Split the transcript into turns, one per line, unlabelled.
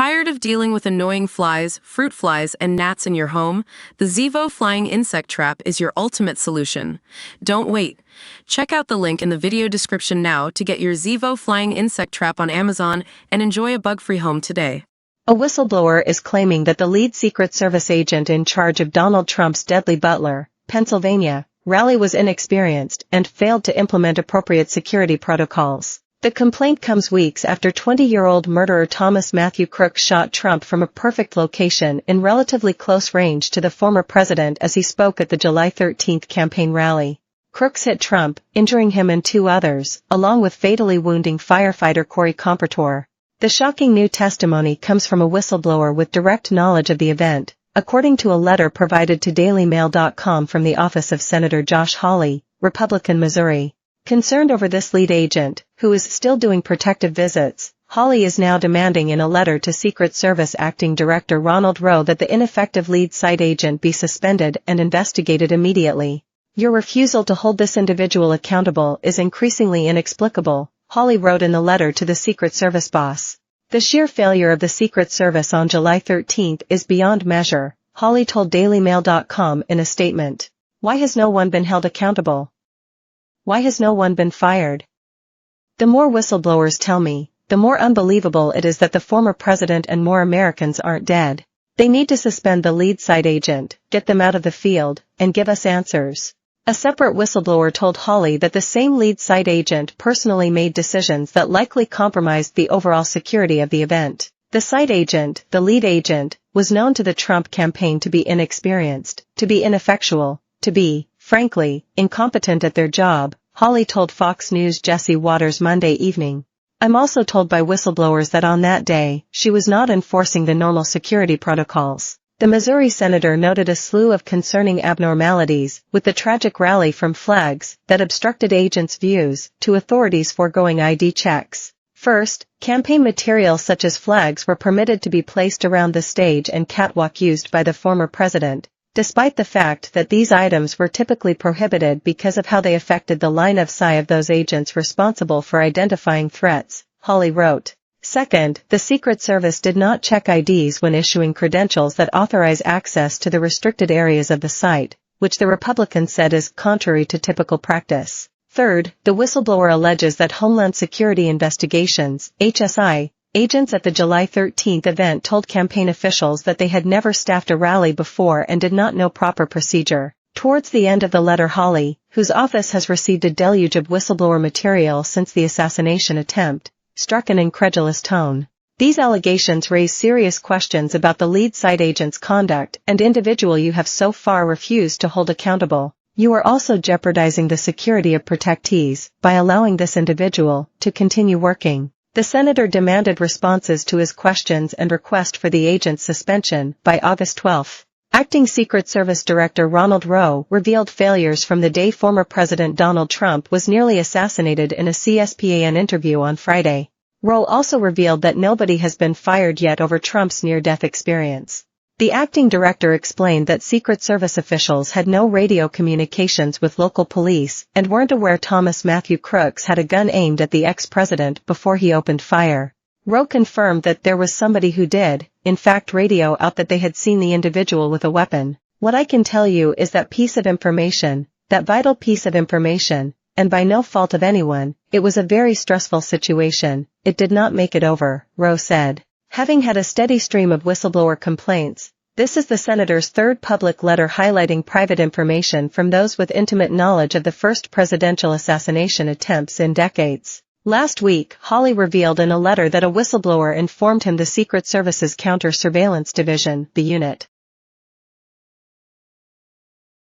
Tired of dealing with annoying flies, fruit flies, and gnats in your home? The Zevo Flying Insect Trap is your ultimate solution. Don't wait. Check out the link in the video description now to get your Zevo Flying Insect Trap on Amazon and enjoy a bug-free home today.
A whistleblower is claiming that the lead Secret Service agent in charge of Donald Trump's deadly Butler, Pennsylvania, rally was inexperienced and failed to implement appropriate security protocols. The complaint comes weeks after 20-year-old murderer Thomas Matthew Crooks shot Trump from a perfect location in relatively close range to the former president as he spoke at the July 13 campaign rally. Crooks hit Trump, injuring him and two others, along with fatally wounding firefighter Corey Compertor. The shocking new testimony comes from a whistleblower with direct knowledge of the event, according to a letter provided to DailyMail.com from the office of Senator Josh Hawley, Republican Missouri. Concerned over this lead agent, who is still doing protective visits, Hawley is now demanding in a letter to Secret Service Acting Director Ronald Rowe that the ineffective lead site agent be suspended and investigated immediately. Your refusal to hold this individual accountable is increasingly inexplicable, Hawley wrote in the letter to the Secret Service boss. The sheer failure of the Secret Service on July 13 is beyond measure, Hawley told DailyMail.com in a statement. Why has no one been held accountable? Why has no one been fired? The more whistleblowers tell me, the more unbelievable it is that the former president and more Americans aren't dead. They need to suspend the lead site agent, get them out of the field, and give us answers. A separate whistleblower told Hawley that the same lead site agent personally made decisions that likely compromised the overall security of the event. The site agent, the lead agent, was known to the Trump campaign to be inexperienced, to be ineffectual, to be, frankly, incompetent at their job, Hawley told Fox News' Jesse Waters Monday evening. I'm also told by whistleblowers that on that day, she was not enforcing the normal security protocols. The Missouri senator noted a slew of concerning abnormalities, with the tragic rally from flags that obstructed agents' views, to authorities foregoing ID checks. First, campaign material such as flags were permitted to be placed around the stage and catwalk used by the former president, despite the fact that these items were typically prohibited because of how they affected the line of sight of those agents responsible for identifying threats, Hawley wrote. Second, the Secret Service did not check IDs when issuing credentials that authorize access to the restricted areas of the site, which the Republicans said is contrary to typical practice. Third, the whistleblower alleges that Homeland Security Investigations, HSI, agents at the July 13 event told campaign officials that they had never staffed a rally before and did not know proper procedure. Towards the end of the letter, Hawley, whose office has received a deluge of whistleblower material since the assassination attempt, struck an incredulous tone. These allegations raise serious questions about the lead site agent's conduct and individual you have so far refused to hold accountable. You are also jeopardizing the security of protectees by allowing this individual to continue working. The senator demanded responses to his questions and request for the agent's suspension by August 12. Acting Secret Service Director Ronald Rowe revealed failures from the day former President Donald Trump was nearly assassinated in a CSPAN interview on Friday. Rowe also revealed that nobody has been fired yet over Trump's near-death experience. The acting director explained that Secret Service officials had no radio communications with local police and weren't aware Thomas Matthew Crooks had a gun aimed at the ex-president before he opened fire. Rowe confirmed that there was somebody who did, in fact, radio out that they had seen the individual with a weapon. What I can tell you is that piece of information, that vital piece of information, and by no fault of anyone, it was a very stressful situation. It did not make it over, Rowe said. Having had a steady stream of whistleblower complaints, this is the senator's third public letter highlighting private information from those with intimate knowledge of the first presidential assassination attempts in decades. Last week, Hawley revealed in a letter that a whistleblower informed him the Secret Service's Counter-Surveillance Division, the unit,